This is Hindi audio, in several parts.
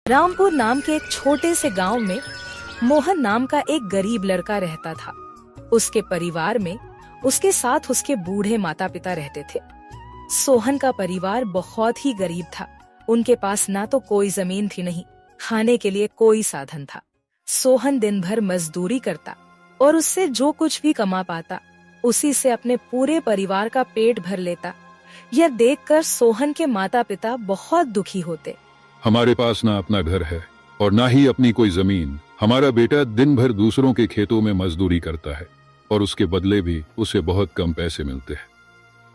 रामपुर नाम के एक छोटे से गांव में मोहन नाम का एक गरीब लड़का रहता था। उसके परिवार में उसके साथ उसके बूढ़े माता पिता रहते थे। सोहन का परिवार बहुत ही गरीब था। उनके पास ना तो कोई जमीन थी, नहीं खाने के लिए कोई साधन था। सोहन दिन भर मजदूरी करता और उससे जो कुछ भी कमा पाता उसी से अपने पूरे परिवार का पेट भर लेता। यह देखकर सोहन के माता पिता बहुत दुखी होते। हमारे पास ना अपना घर है और ना ही अपनी कोई जमीन। हमारा बेटा दिन भर दूसरों के खेतों में मजदूरी करता है और उसके बदले भी उसे बहुत कम पैसे मिलते हैं।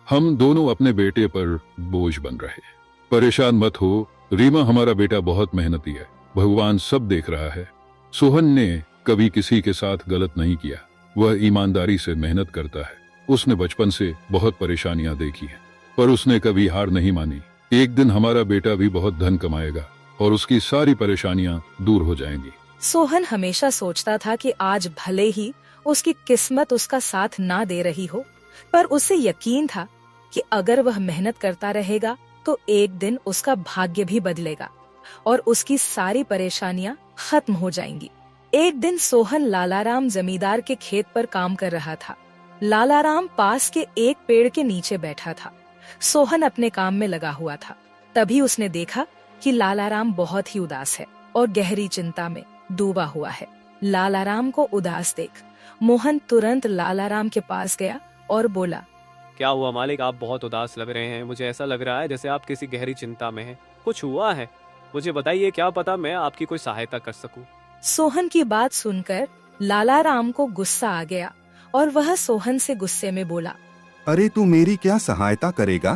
हम दोनों अपने बेटे पर बोझ बन रहे हैं। परेशान मत हो रीमा, हमारा बेटा बहुत मेहनती है, भगवान सब देख रहा है। सोहन ने कभी किसी के साथ गलत नहीं किया, वह ईमानदारी से मेहनत करता है। उसने बचपन से बहुत परेशानियां देखी हैं, पर उसने कभी हार नहीं मानी। एक दिन हमारा बेटा भी बहुत धन कमाएगा और उसकी सारी परेशानियां दूर हो जाएंगी। सोहन हमेशा सोचता था कि आज भले ही उसकी किस्मत उसका साथ ना दे रही हो, पर उसे यकीन था कि अगर वह मेहनत करता रहेगा तो एक दिन उसका भाग्य भी बदलेगा और उसकी सारी परेशानियां खत्म हो जाएंगी। एक दिन सोहन लालाराम जमींदार के खेत पर काम कर रहा था। लालाराम पास के एक पेड़ के नीचे बैठा था। सोहन अपने काम में लगा हुआ था। तभी उसने देखा कि लालाराम बहुत ही उदास है और गहरी चिंता में डूबा हुआ है। लालाराम को उदास देख मोहन तुरंत लालाराम के पास गया और बोला, क्या हुआ मालिक, आप बहुत उदास लग रहे हैं। मुझे ऐसा लग रहा है जैसे आप किसी गहरी चिंता में हैं। कुछ हुआ है? मुझे बताइए, क्या पता मैं आपकी कोई सहायता कर सकूं। सोहन की बात सुनकर लालाराम को गुस्सा आ गया और वह सोहन से गुस्से में बोला, अरे तू मेरी क्या सहायता करेगा?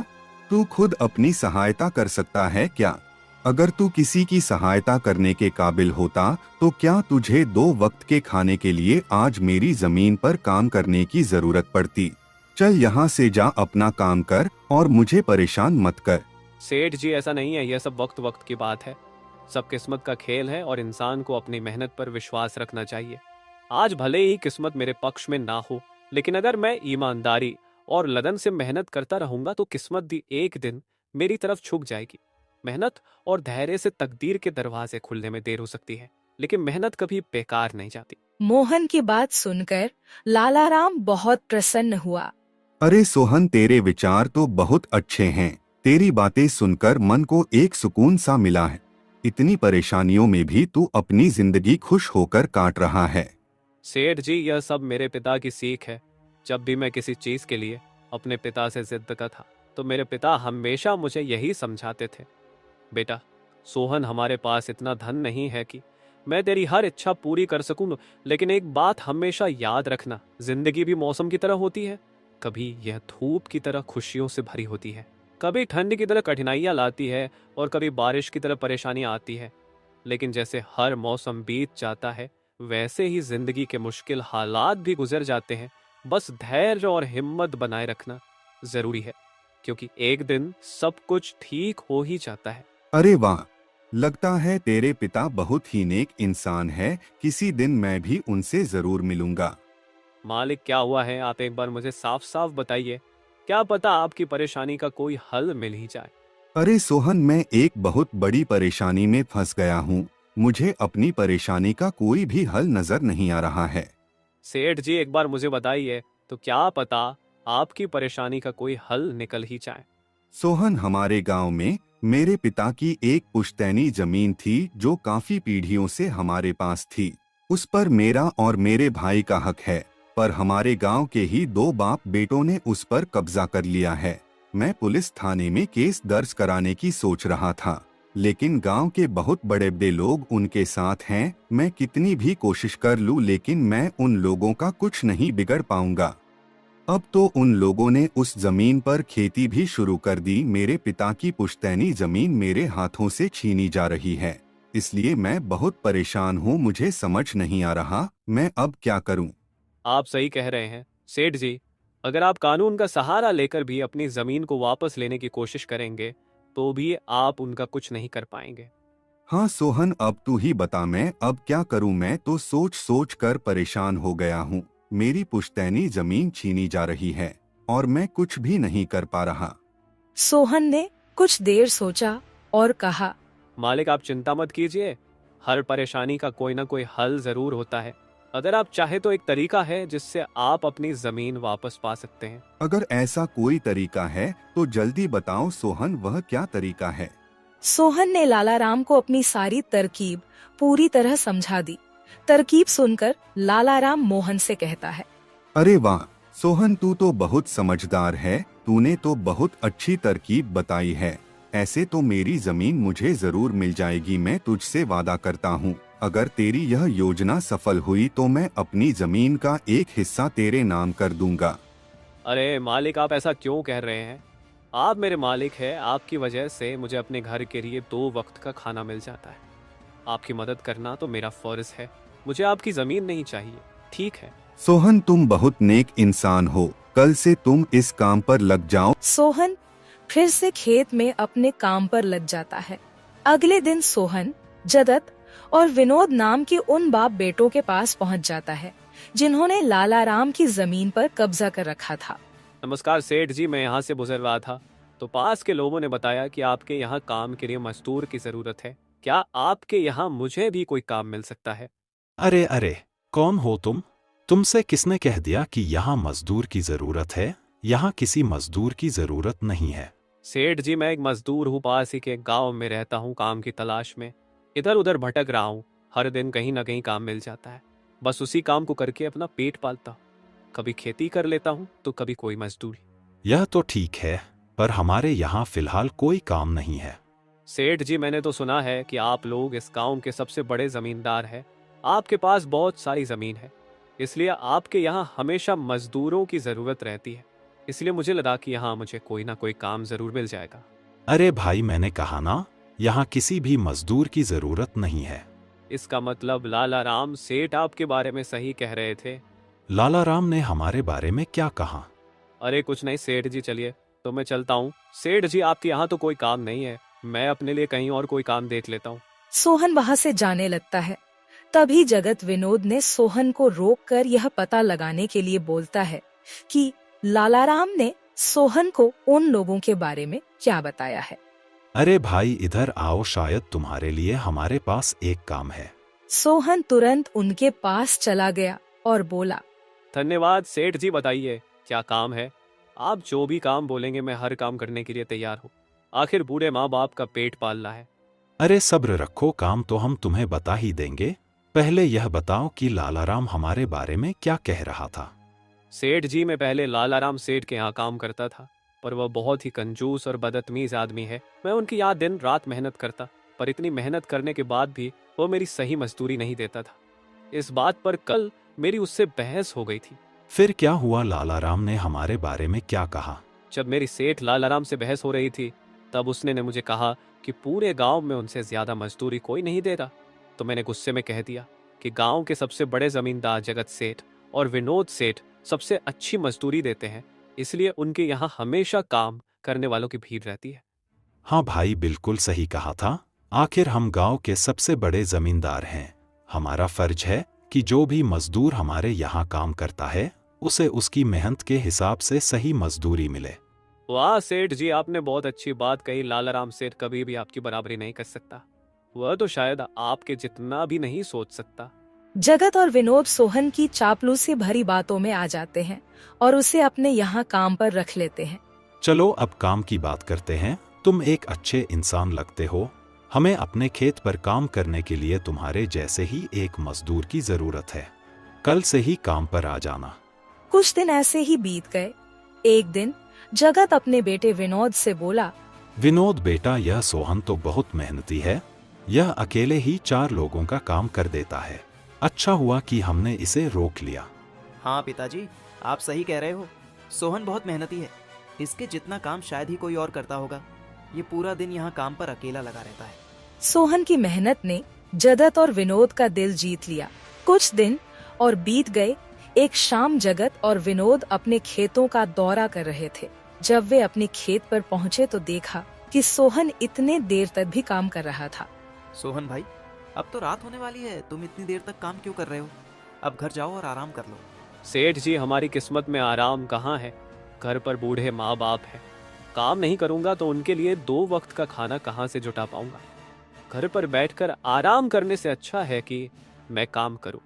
तू खुद अपनी सहायता कर सकता है क्या? अगर तू किसी की सहायता करने के काबिल होता तो क्या तुझे 2 वक्त के खाने के लिए आज मेरी जमीन पर काम करने की जरूरत पड़ती? चल यहाँ से जा, अपना काम कर और मुझे परेशान मत कर। सेठ जी, ऐसा नहीं है, यह सब वक्त वक्त की बात है। सब किस्मत का खेल है और इंसान को अपनी मेहनत पर विश्वास रखना चाहिए। आज भले ही किस्मत मेरे पक्ष में ना हो, लेकिन अगर मैं ईमानदारी और लगन से मेहनत करता रहूंगा तो किस्मत भी एक दिन मेरी तरफ झुक जाएगी। मेहनत और धैर्य से तकदीर के दरवाजे खुलने में देर हो सकती है, लेकिन मेहनत कभी बेकार नहीं जाती। मोहन की बात सुनकर लालाराम बहुत प्रसन्न हुआ। अरे सोहन, तेरे विचार तो बहुत अच्छे हैं। तेरी बातें सुनकर मन को एक सुकून सा मिला है। इतनी परेशानियों में भी तू अपनी जिंदगी खुश होकर काट रहा है। सेठ जी, यह सब मेरे पिता की सीख है। जब भी मैं किसी चीज के लिए अपने पिता से जिद करता था तो मेरे पिता हमेशा मुझे यही समझाते थे, बेटा सोहन, हमारे पास इतना धन नहीं है कि मैं तेरी हर इच्छा पूरी कर सकूं, लेकिन एक बात हमेशा याद रखना, जिंदगी भी मौसम की तरह होती है। कभी यह धूप की तरह खुशियों से भरी होती है, कभी ठंड की तरह कठिनाइयां लाती है और कभी बारिश की तरह परेशानियां आती है। लेकिन जैसे हर मौसम बीत जाता है वैसे ही जिंदगी के मुश्किल हालात भी गुजर जाते हैं। बस धैर्य और हिम्मत बनाए रखना जरूरी है, क्योंकि एक दिन सब कुछ ठीक हो ही जाता है। अरे वाह, लगता है तेरे पिता बहुत ही नेक इंसान है। किसी दिन मैं भी उनसे जरूर मिलूंगा। मालिक, क्या हुआ है? आप एक बार मुझे साफ साफ बताइए, क्या पता आपकी परेशानी का कोई हल मिल ही जाए। अरे सोहन, मैं एक बहुत बड़ी परेशानी में फंस गया हूँ। मुझे अपनी परेशानी का कोई भी हल नजर नहीं आ रहा है। सेठ जी, एक बार मुझे बताइए, तो क्या पता आपकी परेशानी का कोई हल निकल ही जाए। सोहन, हमारे गांव में मेरे पिता की एक पुश्तैनी जमीन थी जो काफी पीढ़ियों से हमारे पास थी। उस पर मेरा और मेरे भाई का हक है, पर हमारे गांव के ही 2 बाप बेटों ने उस पर कब्जा कर लिया है। मैं पुलिस थाने में केस दर्ज कराने की सोच रहा था, लेकिन गांव के बहुत बड़े बड़े लोग उनके साथ हैं। मैं कितनी भी कोशिश कर लूं, लेकिन मैं उन लोगों का कुछ नहीं बिगड़ पाऊंगा। अब तो उन लोगों ने उस जमीन पर खेती भी शुरू कर दी। मेरे पिता की पुश्तैनी जमीन मेरे हाथों से छीनी जा रही है, इसलिए मैं बहुत परेशान हूँ। मुझे समझ नहीं आ रहा मैं अब क्या करूँ। आप सही कह रहे हैं सेठ जी, अगर आप कानून का सहारा लेकर भी अपनी जमीन को वापस लेने की कोशिश करेंगे तो भी आप उनका कुछ नहीं कर पाएंगे। हाँ सोहन, अब तू ही बता, मैं अब क्या करूँ? मैं तो सोच सोच कर परेशान हो गया हूँ। मेरी पुश्तैनी जमीन छीनी जा रही है और मैं कुछ भी नहीं कर पा रहा। सोहन ने कुछ देर सोचा और कहा, मालिक आप चिंता मत कीजिए, हर परेशानी का कोई ना कोई हल जरूर होता है। अगर आप चाहे तो एक तरीका है जिससे आप अपनी जमीन वापस पा सकते हैं। अगर ऐसा कोई तरीका है तो जल्दी बताओ सोहन, वह क्या तरीका है? सोहन ने लालाराम को अपनी सारी तरकीब पूरी तरह समझा दी। तरकीब सुनकर लालाराम मोहन से कहता है, अरे वाह सोहन, तू तो बहुत समझदार है, तूने तो बहुत अच्छी तरकीब बताई है। ऐसे तो मेरी जमीन मुझे जरूर मिल जाएगी, मैं तुझसे वादा करता हूँ। अगर तेरी यह योजना सफल हुई तो मैं अपनी जमीन का एक हिस्सा तेरे नाम कर दूंगा। अरे मालिक, आप ऐसा क्यों कह रहे हैं? आप मेरे मालिक हैं, आपकी वजह से मुझे अपने घर के लिए 2 वक्त का खाना मिल जाता है। आपकी मदद करना तो मेरा फर्ज है, मुझे आपकी जमीन नहीं चाहिए, ठीक है? सोहन तुम बहुत नेक इंसान हो, कल से तुम इस काम पर लग जाओ। सोहन फिर से खेत में अपने काम पर लग जाता है। अगले दिन सोहन जगत और विनोद नाम के उन बाप बेटों के पास पहुंच जाता है जिन्होंने लालाराम की जमीन पर कब्जा कर रखा था। नमस्कार सेठ जी, मैं यहाँ से गुजर रहा था तो पास के लोगों ने बताया कि आपके यहाँ काम के लिए मजदूर की जरूरत है। क्या आपके यहाँ मुझे भी कोई काम मिल सकता है? अरे अरे, कौन हो तुम? तुमसे किसने कह दिया कि यहाँ मजदूर की जरूरत है? यहाँ किसी मजदूर की जरूरत नहीं है। सेठ जी, मैं एक मजदूर हूँ, पास ही के गांव में रहता हूँ, काम की तलाश में इधर उधर भटक रहा हूँ। हर दिन कहीं ना कहीं काम मिल जाता है, बस उसी काम को करके अपना पेट पालता हूँ। कभी खेती कर लेता हूँ तो कभी कोई मजदूरी। यह तो ठीक है, पर हमारे यहाँ फिलहाल कोई काम नहीं है। सेठ जी, मैंने तो सुना है कि आप लोग इस गांव के सबसे बड़े जमींदार हैं। आपके पास बहुत सारी जमीन है, इसलिए आपके यहाँ हमेशा मजदूरों की जरूरत रहती है। इसलिए मुझे लगा कि यहाँ मुझे कोई ना कोई काम जरूर मिल जाएगा। अरे भाई, मैंने कहा ना, यहाँ किसी भी मजदूर की जरूरत नहीं है। इसका मतलब लालाराम सेठ आपके बारे में सही कह रहे थे? लालाराम ने हमारे बारे में क्या कहा? अरे कुछ नहीं सेठ जी, चलिए तो मैं चलता हूँ। सेठ जी, आपके यहाँ तो कोई काम नहीं है, मैं अपने लिए कहीं और कोई काम देख लेता हूँ। सोहन वहाँ से जाने लगता है। तभी जगत विनोद ने सोहन को रोककर यह पता लगाने के लिए बोलता है कि लालाराम ने सोहन को उन लोगों के बारे में क्या बताया है। अरे भाई, इधर आओ, शायद तुम्हारे लिए हमारे पास एक काम है। सोहन तुरंत उनके पास चला गया और बोला, धन्यवाद सेठ जी, बताइए क्या काम है? आप जो भी काम बोलेंगे मैं हर काम करने के लिए तैयार हूँ। आखिर बूढ़े माँ बाप का पेट पालना है। अरे सब्र रखो, काम तो हम तुम्हें बता ही देंगे। पहले यह बताओ कि लालाराम हमारे बारे में क्या कह रहा था। सेठ जी, मैं पहले लालाराम सेठ के यहाँ काम करता था, पर वह बहुत ही कंजूस और बदतमीज आदमी है। मैं उनकी यहाँ दिन रात मेहनत करता, पर इतनी मेहनत करने के बाद भी वो मेरी सही मजदूरी नहीं देता था। इस बात पर कल मेरी उससे बहस हो गई थी। फिर क्या हुआ? लालाराम ने हमारे बारे में क्या कहा? जब मेरी सेठ लालाराम से बहस हो रही थी तब उसने ने मुझे कहा कि पूरे गांव में उनसे ज्यादा मजदूरी कोई नहीं दे रहा। तो मैंने गुस्से में कह दिया कि गांव के सबसे बड़े जमींदार जगत सेठ और विनोद सेठ सबसे अच्छी मजदूरी देते हैं, इसलिए उनके यहाँ हमेशा काम करने वालों की भीड़ रहती है। हाँ भाई, बिल्कुल सही कहा था। आखिर हम गांव के सबसे बड़े जमींदार हैं। हमारा फर्ज है कि जो भी मजदूर हमारे यहाँ काम करता है उसे उसकी मेहनत के हिसाब से सही मजदूरी मिले। वाह सेठ जी, आपने बहुत अच्छी बात कही। लालाराम सेठ कभी भी आपकी बराबरी नहीं कर सकता, वह तो शायद आपके जितना भी नहीं सोच सकता। जगत और विनोद सोहन की चापलूसी भरी बातों में आ जाते हैं और उसे अपने यहाँ काम पर रख लेते हैं। चलो अब काम की बात करते हैं। तुम एक अच्छे इंसान लगते हो। हमें अपने खेत पर काम करने के लिए तुम्हारे जैसे ही एक मजदूर की जरूरत है। कल से ही काम पर आ जाना। कुछ दिन ऐसे ही बीत गए। एक दिन जगत अपने बेटे विनोद से बोला, विनोद बेटा, यह सोहन तो बहुत मेहनती है। यह अकेले ही 4 लोगों का काम कर देता है। अच्छा हुआ कि हमने इसे रोक लिया। हाँ पिताजी, आप सही कह रहे हो। सोहन बहुत मेहनती है, इसके जितना काम शायद ही कोई और करता होगा। ये पूरा दिन यहाँ काम पर अकेला लगा रहता है। सोहन की मेहनत ने जगत और विनोद का दिल जीत लिया। कुछ दिन और बीत गए। एक शाम जगत और विनोद अपने खेतों का दौरा कर रहे थे। जब वे अपने खेत पर पहुँचे तो देखा कि सोहन इतने देर तक भी काम कर रहा था। सोहन भाई, अब तो रात होने वाली है, तुम इतनी देर तक काम क्यों कर रहे हो? अब घर जाओ और आराम कर लो। सेठ जी, हमारी किस्मत में आराम कहाँ है? घर पर बूढ़े माँ बाप है। काम नहीं करूंगा तो उनके लिए 2 वक्त का खाना कहाँ से जुटा पाऊंगा? घर पर बैठकर आराम करने से अच्छा है कि मैं काम करूं।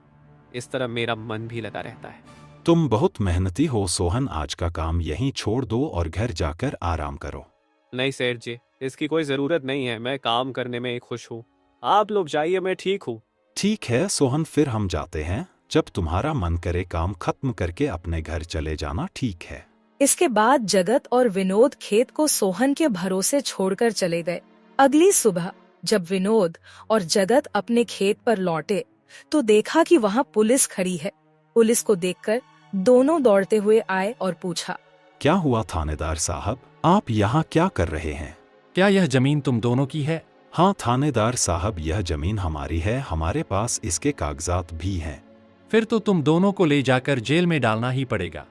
इस तरह मेरा मन भी लगा रहता है। तुम बहुत मेहनती हो सोहन, आज का काम यहीं छोड़ दो और घर जाकर आराम करो। नहीं सेठ जी, इसकी कोई जरूरत नहीं है। मैं काम करने में खुश हूँ। आप लोग जाइए, मैं ठीक हूँ। ठीक है सोहन, फिर हम जाते हैं। जब तुम्हारा मन करे काम खत्म करके अपने घर चले जाना, ठीक है। इसके बाद जगत और विनोद खेत को सोहन के भरोसे छोड़कर चले गए। अगली सुबह जब विनोद और जगत अपने खेत पर लौटे तो देखा कि वहाँ पुलिस खड़ी है। पुलिस को देखकर दोनों दौड़ते हुए आए और पूछा, क्या हुआ थानेदार साहब, आप यहाँ क्या कर रहे हैं? क्या यह जमीन तुम दोनों की है? हाँ थानेदार साहब, यह जमीन हमारी है, हमारे पास इसके कागजात भी हैं। फिर तो तुम दोनों को ले जाकर जेल में डालना ही पड़ेगा।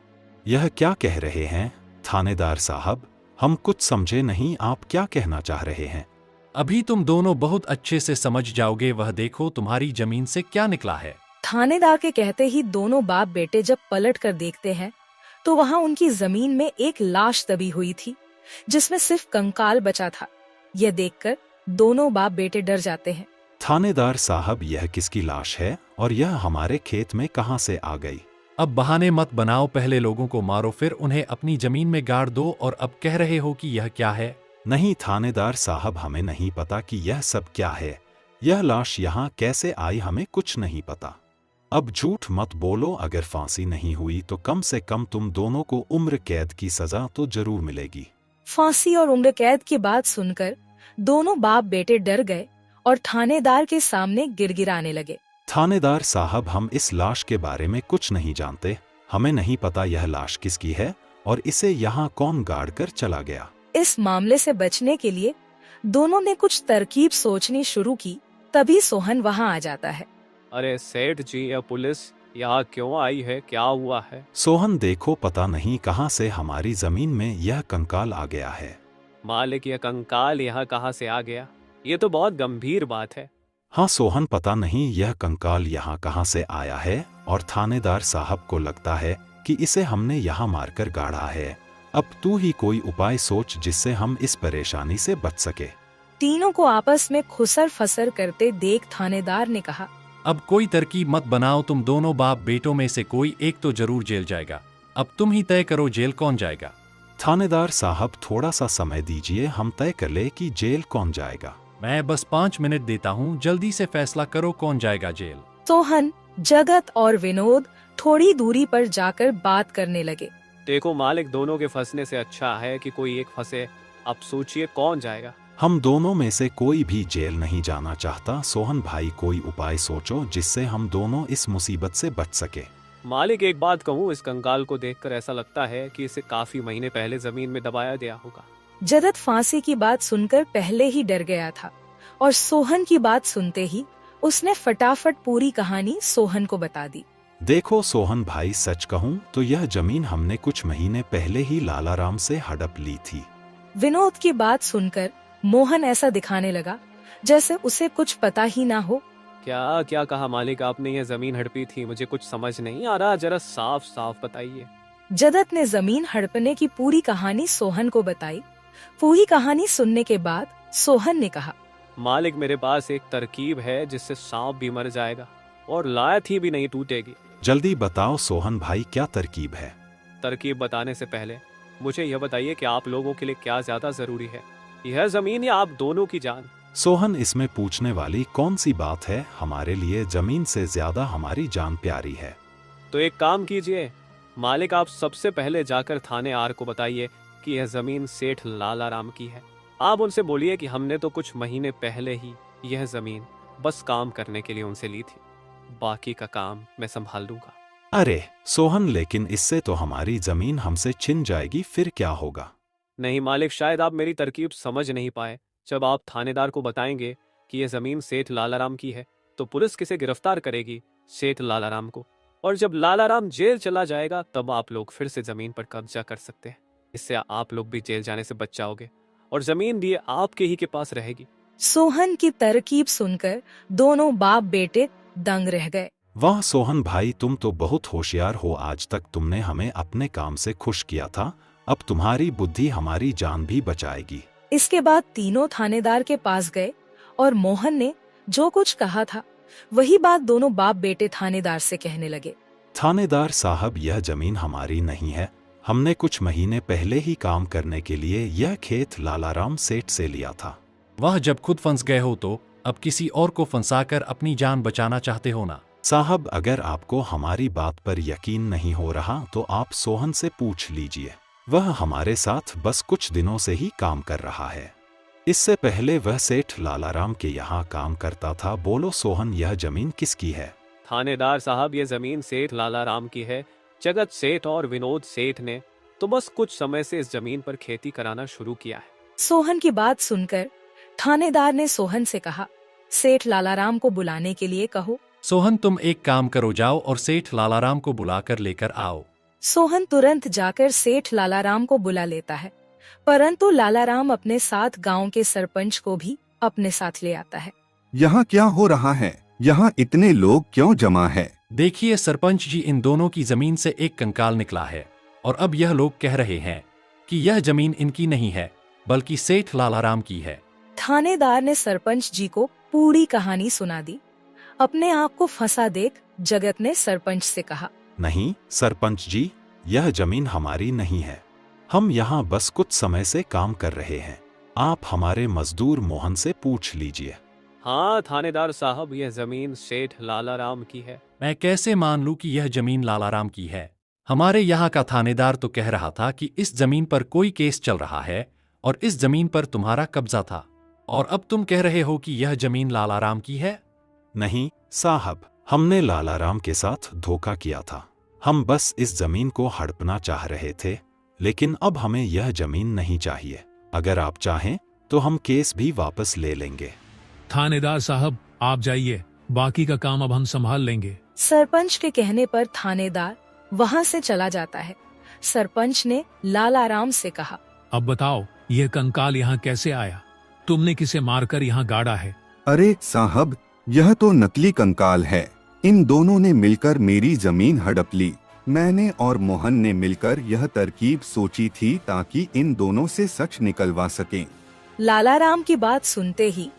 यह क्या कह रहे हैं थानेदार साहब, हम कुछ समझे नहीं, आप क्या कहना चाह रहे हैं? अभी तुम दोनों बहुत अच्छे से समझ जाओगे। वह देखो तुम्हारी जमीन से क्या निकला है। थानेदार के कहते ही दोनों बाप बेटे जब पलट कर देखते हैं तो वहाँ उनकी जमीन में एक लाश दबी हुई थी जिसमें सिर्फ कंकाल बचा था। यह देखकर दोनों बाप बेटे डर जाते हैं। थानेदार साहब, यह किसकी लाश है और यह हमारे खेत में कहाँ से आ गई? अब बहाने मत बनाओ, पहले लोगों को मारो फिर उन्हें अपनी जमीन में गाड़ दो और अब कह रहे हो कि यह क्या है? नहीं थानेदार साहब, हमें नहीं पता कि यह सब क्या है। यह लाश यहाँ कैसे आई, हमें कुछ नहीं पता। अब झूठ मत बोलो, अगर फांसी नहीं हुई तो कम से कम तुम दोनों को उम्र कैद की सजा तो जरूर मिलेगी। फांसी और उम्र कैद की बात सुनकर दोनों बाप बेटे डर गए और थानेदार के सामने गिड़गिड़ाने लगे। थानेदार साहब, हम इस लाश के बारे में कुछ नहीं जानते। हमें नहीं पता यह लाश किसकी है और इसे यहाँ कौन गाड़ कर चला गया। इस मामले से बचने के लिए दोनों ने कुछ तरकीब सोचनी शुरू की। तभी सोहन वहाँ आ जाता है। अरे सेठ जी, यह पुलिस यहाँ क्यों आई है? क्या हुआ है? सोहन देखो, पता नहीं कहाँ से हमारी जमीन में यह कंकाल आ गया है। मालिक, यह कंकाल यहाँ कहाँ से आ गया? ये तो बहुत गंभीर बात है। हाँ सोहन, पता नहीं यह कंकाल यहाँ कहाँ से आया है और थानेदार साहब को लगता है कि इसे हमने यहाँ मारकर गाड़ा है। अब तू ही कोई उपाय सोच जिससे हम इस परेशानी से बच सके। तीनों को आपस में खुसर फसर करते देख थानेदार ने कहा, अब कोई तरकीब मत बनाओ, तुम दोनों बाप बेटों में से कोई एक तो जरूर जेल जाएगा। अब तुम ही तय करो जेल कौन जाएगा। थानेदार साहब, थोड़ा सा समय दीजिए, हम तय कर ले कि जेल कौन जाएगा। मैं बस 5 मिनट देता हूँ, जल्दी से फैसला करो कौन जाएगा जेल। सोहन, जगत और विनोद थोड़ी दूरी पर जाकर बात करने लगे। देखो मालिक, दोनों के फंसने से अच्छा है कि कोई एक फंसे। अब सोचिए कौन जाएगा। हम दोनों में से कोई भी जेल नहीं जाना चाहता। सोहन भाई, कोई उपाय सोचो जिससे हम दोनों इस मुसीबत से बच सके। मालिक, एक बात कहूँ, इस कंकाल को देखकर ऐसा लगता है कि इसे काफी महीने पहले जमीन में दबाया गया होगा। जगत फांसी की बात सुनकर पहले ही डर गया था और सोहन की बात सुनते ही उसने फटाफट पूरी कहानी सोहन को बता दी। देखो सोहन भाई, सच कहूँ तो यह जमीन हमने कुछ महीने पहले ही लालाराम से हड़प ली थी। विनोद की बात सुनकर मोहन ऐसा दिखाने लगा जैसे उसे कुछ पता ही ना हो। क्या क्या कहा मालिक आपने? ये जमीन हड़पी थी, मुझे कुछ समझ नहीं आ रहा, जरा साफ साफ बताइए। जगत ने जमीन हड़पने की पूरी कहानी सोहन को बताई। पूरी कहानी सुनने के बाद सोहन ने कहा, मालिक, मेरे पास एक तरकीब है जिससे सांप भी मर जाएगा और लाठी भी नहीं टूटेगी। जल्दी बताओ सोहन भाई, क्या तरकीब है? तरकीब बताने से पहले मुझे यह बताइए कि आप लोगों के लिए क्या ज्यादा जरूरी है, यह जमीन या आप दोनों की जान? सोहन, इसमें पूछने वाली कौन सी बात है? हमारे लिए जमीन से ज्यादा हमारी जान प्यारी है। तो एक काम कीजिए मालिक, आप सबसे पहले जाकर थाने आर को बताइए कि यह जमीन सेठ लालाराम की है। आप उनसे बोलिए कि हमने तो कुछ महीने पहले ही यह जमीन बस काम करने के लिए उनसे ली थी, बाकी का काम मैं संभाल लूंगा। अरे सोहन, लेकिन इससे तो हमारी जमीन हमसे छिन जाएगी, फिर क्या होगा? नहीं मालिक, शायद आप मेरी तरकीब समझ नहीं पाए। जब आप थानेदार को बताएंगे कि यह जमीन सेठ लालाराम की है तो पुलिस किसे गिरफ्तार करेगी? सेठ लालाराम को। और जब लालाराम जेल चला जाएगा तब आप लोग फिर से जमीन पर कब्जा कर सकते हैं। इससे आप लोग भी जेल जाने से बच जाओगे और जमीन भी आपके ही के पास रहेगी। सोहन की तरकीब सुनकर दोनों बाप बेटे दंग रह गए। वाह सोहन भाई, तुम तो बहुत होशियार हो। आज तक तुमने हमें अपने काम से खुश किया था, अब तुम्हारी बुद्धि हमारी जान भी बचाएगी। इसके बाद तीनों थानेदार के पास गए और मोहन ने जो कुछ कहा था वही बात दोनों बाप बेटे थानेदार से कहने लगे। थानेदार साहब, यह जमीन हमारी नहीं है। हमने कुछ महीने पहले ही काम करने के लिए यह खेत लालाराम सेठ से लिया था। वह जब खुद फंस गए हो तो अब किसी और को फंसाकर अपनी जान बचाना चाहते हो ना? साहब, अगर आपको हमारी बात पर यकीन नहीं हो रहा तो आप सोहन से पूछ लीजिए। वह हमारे साथ बस कुछ दिनों से ही काम कर रहा है। इससे पहले वह सेठ लालाराम के यहाँ काम करता था। बोलो सोहन, यह जमीन किसकी है? थानेदार साहब, ये जमीन सेठ लालाराम की है। जगत सेठ और विनोद सेठ ने तो बस कुछ समय से इस जमीन पर खेती कराना शुरू किया है। सोहन की बात सुनकर थानेदार ने सोहन से कहा, सेठ लालाराम को बुलाने के लिए कहो। सोहन, तुम एक काम करो, जाओ और सेठ लालाराम को बुलाकर लेकर आओ। सोहन तुरंत जाकर सेठ लालाराम को बुला लेता है, परंतु लालाराम अपने साथ गांव के सरपंच को भी अपने साथ ले आता है। यहाँ क्या हो रहा है? यहाँ इतने लोग क्यों जमा है? देखिए सरपंच जी, इन दोनों की जमीन से एक कंकाल निकला है और अब यह लोग कह रहे हैं कि यह जमीन इनकी नहीं है बल्कि सेठ लालाराम की है। थानेदार ने सरपंच जी को पूरी कहानी सुना दी। अपने आप को फंसा देख जगत ने सरपंच से कहा, नहीं सरपंच जी, यह जमीन हमारी नहीं है। हम यहाँ बस कुछ समय से काम कर रहे हैं। आप हमारे मजदूर मोहन से पूछ लीजिए। हाँ थानेदार साहब, यह जमीन सेठ लालाराम की है। मैं कैसे मान लूं कि यह जमीन लालाराम की है? हमारे यहाँ का थानेदार तो कह रहा था कि इस जमीन पर कोई केस चल रहा है और इस जमीन पर तुम्हारा कब्जा था, और अब तुम कह रहे हो कि यह जमीन लालाराम की है? नहीं साहब, हमने लालाराम के साथ धोखा किया था। हम बस इस जमीन को हड़पना चाह रहे थे, लेकिन अब हमें यह जमीन नहीं चाहिए। अगर आप चाहें तो हम केस भी वापस ले लेंगे। थानेदार साहब, आप जाइए, बाकी का काम अब हम संभाल लेंगे। सरपंच के कहने पर थानेदार वहाँ से चला जाता है। सरपंच ने लालाराम से कहा, अब बताओ, यह कंकाल यहाँ कैसे आया? तुमने किसे मारकर यहाँ गाड़ा है? अरे साहब, यह तो नकली कंकाल है। इन दोनों ने मिलकर मेरी जमीन हड़प ली। मैंने और मोहन ने मिलकर यह तरकीब सोची थी ताकि इन दोनों से सच निकलवा सकें। लालाराम की बात सुनते ही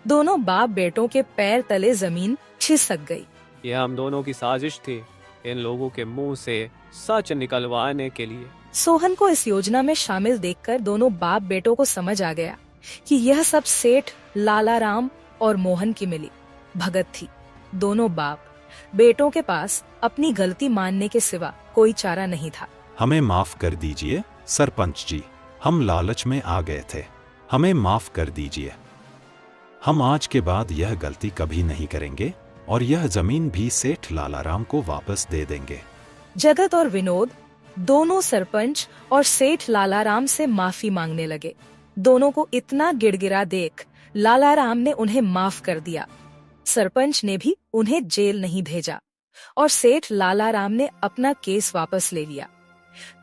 दोनों बाप बेटों के पैर तले जमीन खिसक गई। यह हम दोनों की साजिश थी, इन लोगों के मुंह से सच निकलवाने के लिए। सोहन को इस योजना में शामिल देखकर दोनों बाप बेटों को समझ आ गया कि यह सब सेठ लालाराम और मोहन की मिली भगत थी। दोनों बाप बेटों के पास अपनी गलती मानने के सिवा कोई चारा नहीं था। हमें माफ कर दीजिए सरपंच जी, हम लालच में आ गए थे। हमें माफ कर दीजिए। हम आज के बाद यह गलती कभी नहीं करेंगे और यह जमीन भी सेठ लालाराम को वापस दे देंगे। जगत और विनोद दोनों सरपंच और सेठ लालाराम से माफी मांगने लगे। दोनों को इतना गिड़गिड़ा देख लालाराम ने उन्हें माफ कर दिया। सरपंच ने भी उन्हें जेल नहीं भेजा और सेठ लालाराम ने अपना केस वापस ले लिया।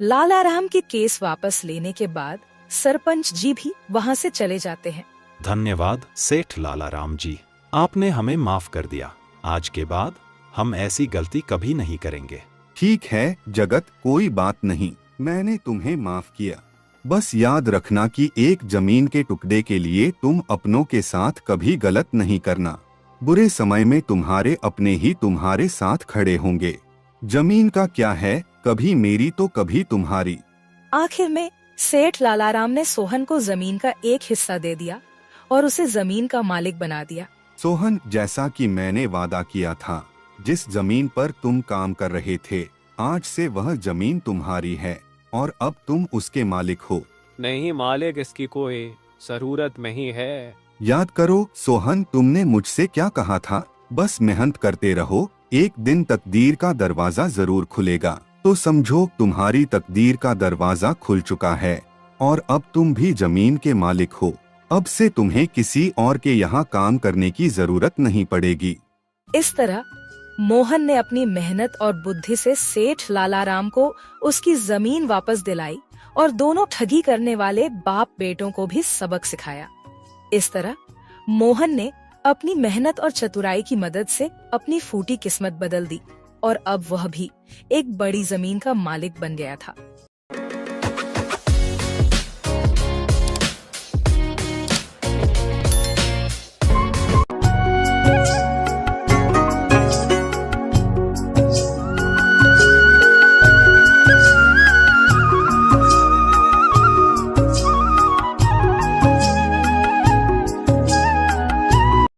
लालाराम के केस वापस लेने के बाद सरपंच जी भी वहाँ से चले जाते हैं। धन्यवाद सेठ लालाराम जी, आपने हमें माफ कर दिया। आज के बाद हम ऐसी गलती कभी नहीं करेंगे। ठीक है जगत, कोई बात नहीं, मैंने तुम्हें माफ किया। बस याद रखना कि एक जमीन के टुकड़े के लिए तुम अपनों के साथ कभी गलत नहीं करना। बुरे समय में तुम्हारे अपने ही तुम्हारे साथ खड़े होंगे। जमीन का क्या है, कभी मेरी तो कभी तुम्हारी। आखिर में सेठ लालाराम ने सोहन को जमीन का एक हिस्सा दे दिया और उसे जमीन का मालिक बना दिया। सोहन, जैसा कि मैंने वादा किया था, जिस जमीन पर तुम काम कर रहे थे, आज से वह जमीन तुम्हारी है और अब तुम उसके मालिक हो। नहीं मालिक, इसकी कोई जरूरत नहीं है। याद करो सोहन, तुमने मुझसे क्या कहा था? बस मेहनत करते रहो, एक दिन तकदीर का दरवाजा जरूर खुलेगा। तो समझो तुम्हारी तकदीर का दरवाजा खुल चुका है और अब तुम भी जमीन के मालिक हो। अब से तुम्हें किसी और के यहाँ काम करने की जरूरत नहीं पड़ेगी। इस तरह मोहन ने अपनी मेहनत और बुद्धि से सेठ लालाराम को उसकी जमीन वापस दिलाई और दोनों ठगी करने वाले बाप बेटों को भी सबक सिखाया। इस तरह मोहन ने अपनी मेहनत और चतुराई की मदद से अपनी फूटी किस्मत बदल दी और अब वह भी एक बड़ी जमीन का मालिक बन गया था।